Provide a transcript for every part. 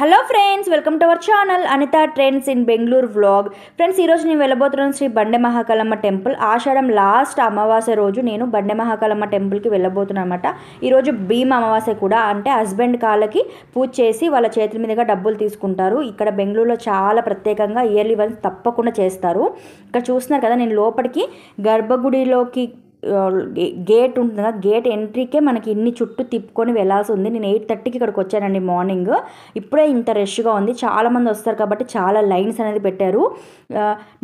Hello friends, welcome to our channel Anitha trends in Bengaluru vlog. Friends, ఈరోజు నేను వెళ్ళబోతున్నాను శ్రీ బండే మహాకాళమ్మ temple. ఆషాఢం last అమావాస్య రోజు నేను బండే మహాకాళమ్మ టెంపుల్కి వెళ్ళబోతున్నాను అనమాట. ఈరోజు భీమ్ అమావాస్య కూడా, అంటే హస్బెండ్ కాళ్ళకి పూజ చేసి వాళ్ళ చేతుల మీదుగా డబ్బులు తీసుకుంటారు. ఇక్కడ బెంగళూరులో చాలా ప్రత్యేకంగా ఇయర్లీ వన్స్ తప్పకుండా చేస్తారు. ఇక్కడ చూస్తున్నారు కదా, నేను లోపలికి గర్భగుడిలోకి గేట్ ఉంటుంది కదా, గేట్ ఎంట్రీకే మనకి ఇన్ని చుట్టూ తిప్పుకొని వెళ్ళాల్సి ఉంది. నేను 8:30కి ఇక్కడికి వచ్చానండి మార్నింగ్. ఇప్పుడే ఇంత రష్గా ఉంది, చాలామంది వస్తారు కాబట్టి చాలా లైన్స్ అనేది పెట్టారు.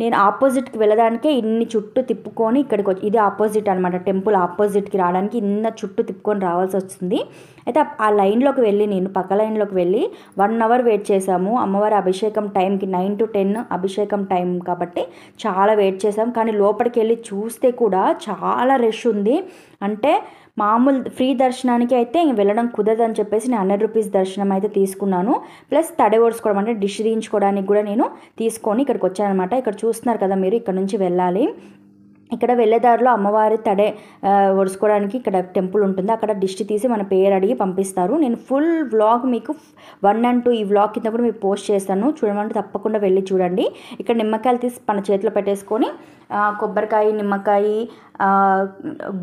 నేను ఆపోజిట్కి వెళ్ళడానికే ఇన్ని చుట్టూ తిప్పుకొని ఇక్కడికి వచ్చి, ఇది ఆపోజిట్ అనమాట, టెంపుల్ ఆపోజిట్కి రావడానికి ఇన్న చుట్టూ తిప్పుకొని రావాల్సి వస్తుంది. అయితే ఆ లైన్లోకి వెళ్ళి, నేను పక్క లైన్లోకి వెళ్ళి 1 అవర్ వెయిట్ చేసాము. అమ్మవారి అభిషేకం టైంకి 9 to 10 అభిషేకం టైం కాబట్టి చాలా వెయిట్ చేసాం. కానీ లోపలికి వెళ్ళి చూస్తే కూడా చాలా రష్ ఉంది. అంటే మామూలు ఫ్రీ దర్శనానికి అయితే వెళ్ళడం కుదరదని చెప్పేసి నేను 100 రూపీస్ దర్శనం అయితే తీసుకున్నాను. ప్లస్ తడి ఓడ్చుకోవడం అంటే డిష్ తీయించుకోవడానికి కూడా నేను తీసుకొని ఇక్కడికి వచ్చాను అనమాట. ఇక్కడ చూస్తున్నారు కదా మీరు, ఇక్కడ నుంచి వెళ్ళాలి. ఇక్కడ వెళ్ళేదారిలో అమ్మవారి తడే ఒడుచుకోవడానికి ఇక్కడ టెంపుల్ ఉంటుంది, అక్కడ దిష్టి తీసి మన పేరు అడిగి పంపిస్తారు. నేను ఫుల్ వ్లాగ్ మీకు 1 and 2 ఈ వ్లాగ్ కింద కూడా మీకు పోస్ట్ చేస్తాను, చూడమంటే తప్పకుండా వెళ్ళి చూడండి. ఇక్కడ నిమ్మకాయలు తీసి మన చేతిలో పెట్టేసుకొని కొబ్బరికాయ నిమ్మకాయ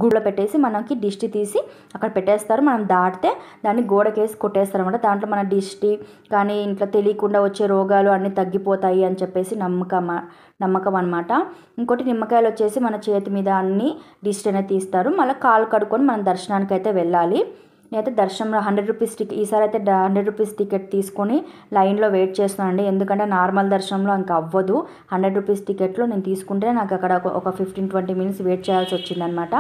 గుడిలో పెట్టేసి మనకి దిష్టి తీసి అక్కడ పెట్టేస్తారు. మనం దాటితే దాన్ని గోడకేసి కొట్టేస్తారు అనమాట. దాంట్లో మన దిష్టి కానీ ఇంట్లో తెలియకుండా వచ్చే రోగాలు అన్నీ తగ్గిపోతాయి అని చెప్పేసి నమ్మకం అనమాట. ఇంకోటి నిమ్మకాయలు వచ్చేసి మన చేతి మీద అన్ని దిష్టి అనేది తీస్తారు. మళ్ళీ కాలు కడుక్కొని మనం దర్శనానికి అయితే వెళ్ళాలి. నేనైతే దర్శనంలో 100 రూపీస్ టికెట్, ఈసారి అయితే 100 రూపీస్ టికెట్ తీసుకొని లైన్లో వెయిట్ చేస్తున్నానండి. ఎందుకంటే నార్మల్ దర్శనంలో ఇంకా అవ్వదు. 100 రూపీస్ టికెట్లో నేను తీసుకుంటే నాకు అక్కడ ఒక 15-20 మినిట్స్ వెయిట్ చేయాల్సి వచ్చిందనమాట.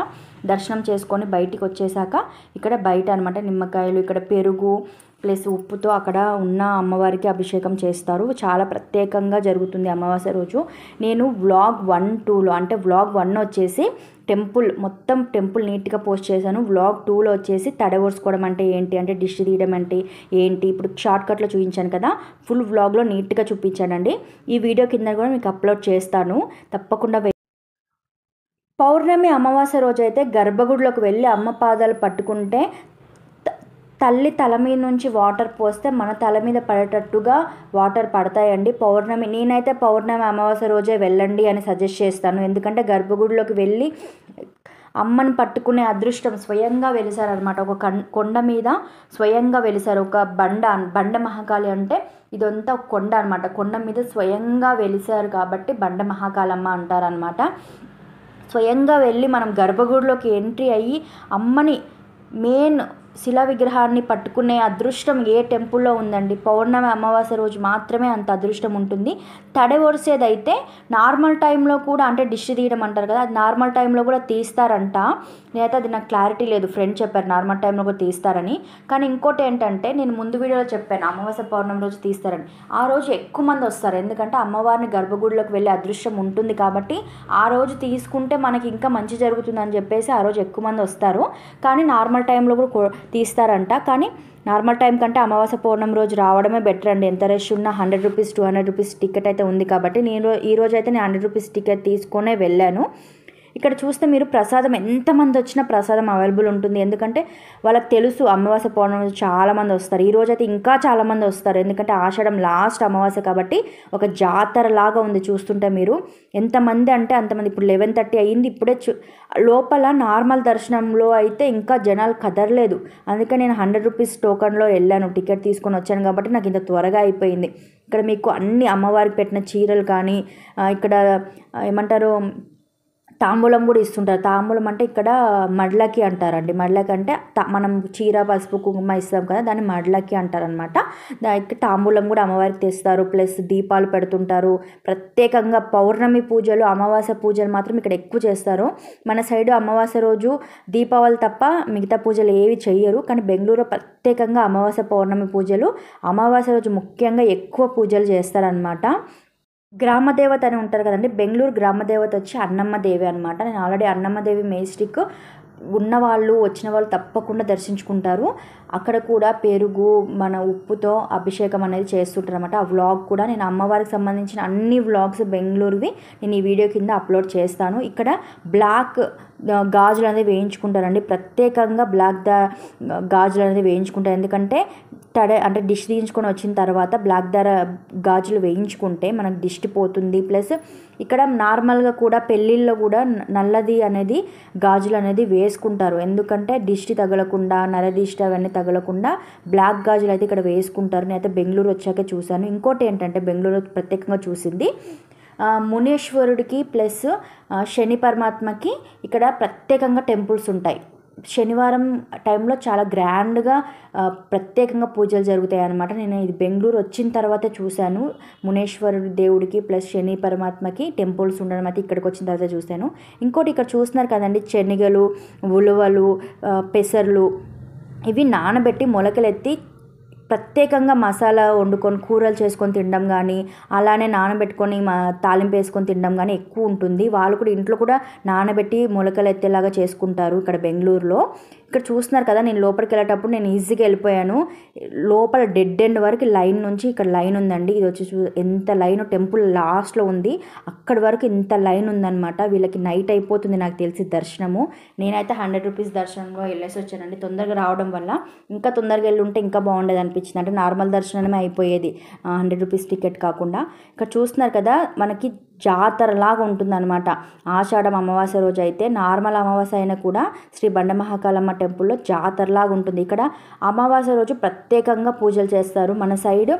దర్శనం చేసుకొని బయటికి వచ్చేసాక ఇక్కడ బయట అనమాట నిమ్మకాయలు, ఇక్కడ పెరుగు ప్లస్ ఉప్పుతో అక్కడ ఉన్న అమ్మవారికి అభిషేకం చేస్తారు. చాలా ప్రత్యేకంగా జరుగుతుంది అమావాస్య రోజు. నేను వ్లాగ్ 1, 2లో, అంటే వ్లాగ్ 1 వచ్చేసి మొత్తం టెంపుల్ నీట్గా పోస్ట్ చేశాను. వ్లాగ్ 2లో వచ్చేసి తడవోర్చుకోవడం అంటే ఏంటి, అంటే డిష్ తీయడం అంటే ఏంటి, ఇప్పుడు షార్ట్కట్లో చూపించాను కదా, ఫుల్ వ్లాగ్లో నీట్గా చూపించానండి. ఈ వీడియో కింద కూడా మీకు అప్లోడ్ చేస్తాను, తప్పకుండా. పౌర్ణమి అమావాస్య రోజు అయితే గర్భగుడిలోకి వెళ్ళి అమ్మ పాదాలు పట్టుకుంటే తల్లి తల మీద నుంచి వాటర్ పోస్తే మన తల మీద పడేటట్టుగా వాటర్ పడతాయండి. నేనైతే పౌర్ణమి అమావాస్య రోజే వెళ్ళండి అని సజెస్ట్ చేస్తాను. ఎందుకంటే గర్భగుడిలోకి వెళ్ళి అమ్మని పట్టుకునే అదృష్టం స్వయంగా వెలిసారనమాట. ఒక కొండ మీద స్వయంగా వెలిసారు. ఒక బండ మహాకాళి అంటే ఇదంతా ఒక కొండ అనమాట. కొండ మీద స్వయంగా వెలిసారు కాబట్టి బండ మహాకాళమ్మ అంటారనమాట. స్వయంగా వెళ్ళి మనం గర్భగుడిలోకి ఎంట్రీ అయ్యి అమ్మని మెయిన్ శిలా విగ్రహాన్ని పట్టుకునే అదృష్టం ఏ టెంపుల్లో ఉందండి. పౌర్ణమి అమావాస్య రోజు మాత్రమే అంత అదృష్టం ఉంటుంది. తడి ఒడిసేదైతే నార్మల్ టైంలో కూడా, అంటే డిష్ తీయడం అంటారు కదా, అది నార్మల్ టైంలో కూడా తీస్తారంట. నేనైతే అది నాకు క్లారిటీ లేదు, ఫ్రెండ్ చెప్పారు నార్మల్ టైంలో కూడా తీస్తారని. కానీ ఇంకోటి ఏంటంటే, నేను ముందు వీడియోలో చెప్పాను అమావాస్య పౌర్ణమి రోజు తీస్తారని. ఆ రోజు ఎక్కువ మంది వస్తారు, ఎందుకంటే అమ్మవారిని గర్భగుడిలోకి వెళ్ళే అదృష్టం ఉంటుంది కాబట్టి ఆ రోజు తీసుకుంటే మనకి ఇంకా మంచి జరుగుతుందని చెప్పేసి ఆ రోజు ఎక్కువ మంది వస్తారు. కానీ నార్మల్ టైంలో కూడా తీస్తారంట. కానీ నార్మల్ టైం కంటే అమావాస్య పౌర్ణమి రోజు రావడమే బెటర్ అండి. ఎంత రష్ ఉన్నా 100 రూపీస్ 200 రూపీస్ టికెట్ అయితే ఉంది కాబట్టి ఈ రోజు అయితే నేను 100 రూపీస్ టికెట్ తీసుకునే వెళ్ళాను. ఇక్కడ చూస్తే మీరు ప్రసాదం ఎంతమంది వచ్చినా ప్రసాదం అవైలబుల్ ఉంటుంది. ఎందుకంటే వాళ్ళకి తెలుసు అమావాస్య పౌర్ణమి చాలామంది వస్తారు. ఈరోజు అయితే ఇంకా చాలామంది వస్తారు, ఎందుకంటే ఆషాఢం లాస్ట్ అమావాస్య కాబట్టి ఒక జాతర లాగా ఉంది. చూస్తుంటే మీరు ఎంతమంది అంటే అంతమంది. ఇప్పుడు 11:30 అయ్యింది, ఇప్పుడే లోపల నార్మల్ దర్శనంలో అయితే ఇంకా జనాలు కదరలేదు. అందుకే నేను 100 రూపీస్ టోకన్లో వెళ్ళాను, టికెట్ తీసుకొని వచ్చాను కాబట్టి నాకు ఇంత త్వరగా అయిపోయింది. ఇక్కడ మీకు అన్ని అమ్మవారికి పెట్టిన చీరలు కానీ, ఇక్కడ ఏమంటారు తాంబూలం కూడా ఇస్తుంటారు. తాంబూలం అంటే ఇక్కడ మడ్లకి అంటారండి. మడ్లకి అంటే మనం చీర పసుపు కుంకుమ ఇస్తాం కదా, దాన్ని మడ్లకి అంటారనమాట. దానికి తాంబూలం కూడా అమ్మవారికి తెస్తారు. ప్లస్ దీపాలు పెడుతుంటారు. ప్రత్యేకంగా పౌర్ణమి పూజలు అమావాస్య పూజలు మాత్రం ఇక్కడ ఎక్కువ చేస్తారు. మన సైడు అమావాస్య రోజు దీపావళి తప్ప మిగతా పూజలు ఏవి చెయ్యరు. కానీ బెంగళూరులో ప్రత్యేకంగా అమావాస్య పౌర్ణమి పూజలు అమావాస్య రోజు ముఖ్యంగా ఎక్కువ పూజలు చేస్తారనమాట. గ్రామదేవత అని ఉంటారు కదండి, బెంగళూరు గ్రామదేవత వచ్చి అన్నమ్మ దేవి అనమాట. నేను ఆల్రెడీ అన్నమ్మ దేవి మేస్టిక్ ఉన్నవాళ్ళు వచ్చిన వాళ్ళు తప్పకుండా దర్శించుకుంటారు. అక్కడ కూడా పెరుగు మన ఉప్పుతో అభిషేకం అనేది చేస్తుంటారు అనమాట. ఆ వ్లాగ్ కూడా నేను అమ్మవారికి సంబంధించిన అన్ని వ్లాగ్స్ బెంగళూరువి నేను ఈ వీడియో కింద అప్లోడ్ చేస్తాను. ఇక్కడ బ్లాక్ గాజులు అనేది వేయించుకుంటారండి, ప్రత్యేకంగా గాజులు అనేది వేయించుకుంటారు. ఎందుకంటే అంటే డిష్ తీయించుకొని వచ్చిన తర్వాత బ్లాక్ గాజులు వేయించుకుంటే మనకు దిష్టి పోతుంది. ప్లస్ ఇక్కడ నార్మల్గా కూడా పెళ్ళిళ్ళలో కూడా నల్లది అనేది గాజులు అనేది వేసుకుంటారు. ఎందుకంటే దిష్టి తగలకుండా, నరదిష్టి అవన్నీ తగలకుండా బ్లాక్ గాజులు అయితే ఇక్కడ వేసుకుంటారు. నేనైతే బెంగళూరు వచ్చాక చూశాను. ఇంకోటి ఏంటంటే బెంగళూరు ప్రత్యేకంగా చూసింది మునేశ్వరుడికి ప్లస్ శని పరమాత్మకి ఇక్కడ ప్రత్యేకంగా టెంపుల్స్ ఉంటాయి. శనివారం టైంలో చాలా గ్రాండ్గా ప్రత్యేకంగా పూజలు జరుగుతాయి అన్నమాట. నేను ఇది బెంగళూరు వచ్చిన తర్వాతే చూశాను. మునేశ్వరుడి దేవుడికి ప్లస్ శని పరమాత్మకి టెంపుల్స్ ఉండడం అయితే ఇక్కడికి వచ్చిన తర్వాత చూశాను. ఇంకోటి ఇక్కడ చూస్తున్నారు కదండి, శనగలు, ఉలువలు, పెసర్లు ఇవి నానబెట్టి మొలకలెత్తి ప్రత్యేకంగా మసాలా వండుకొని కూరలు చేసుకొని తినడం కానీ, అలానే నానబెట్టుకొని తాలింపు వేసుకొని తినడం కానీ ఎక్కువ ఉంటుంది. వాళ్ళు కూడా ఇంట్లో కూడా నానబెట్టి మొలకలు ఎత్తేలాగా చేసుకుంటారు ఇక్కడ బెంగళూరులో. ఇక్కడ చూస్తున్నారు కదా, నేను లోపలికి వెళ్ళేటప్పుడు నేను ఈజీగా వెళ్ళిపోయాను. లోపల డెడ్ ఎండ్ వరకు లైన్ నుంచి ఇక్కడ లైన్ ఉందండి. ఇది వచ్చి ఎంత లైన్, టెంపుల్ లాస్ట్లో ఉంది, అక్కడి వరకు ఇంత లైన్ ఉందన్నమాట. వీళ్ళకి నైట్ అయిపోతుంది నాకు తెలిసి దర్శనము. నేనైతే 100 రూపీస్ దర్శనంలో వెళ్ళేసి వచ్చానండి. తొందరగా రావడం వల్ల ఇంకా తొందరగా వెళ్ళి ఉంటే ఇంకా బాగుండేది అనిపించింది. అంటే నార్మల్ దర్శనమే అయిపోయేది, 100 రూపీస్ టికెట్ కాకుండా. ఇక్కడ చూస్తున్నారు కదా, మనకి జాతరలాగా ఉంటుందన్నమాట. ఆషాఢం అమావాస్య రోజు అయితే, నార్మల్ అమావాస్య అయినా కూడా శ్రీ బండమహాకాళమ్మ టెంపుల్లో జాతరలాగా ఉంటుంది. ఇక్కడ అమావాస్య రోజు ప్రత్యేకంగా పూజలు చేస్తారు. మన సైడ్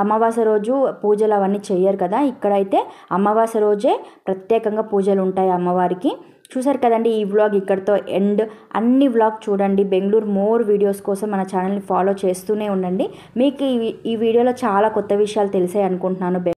అమావాస్య రోజు పూజలు అవన్నీ చేయరు కదా, ఇక్కడైతే అమావాస్య రోజే ప్రత్యేకంగా పూజలు ఉంటాయి అమ్మవారికి. చూసారు కదండి, ఈ వ్లాగ్ ఇక్కడితో ఎండ్. అన్ని వ్లాగ్ చూడండి. బెంగళూరు మోర్ వీడియోస్ కోసం మన ఛానల్ని ఫాలో చేస్తూనే ఉండండి. మీకు ఈ వీడియోలో చాలా కొత్త విషయాలు తెలిసాయి అనుకుంటున్నాను.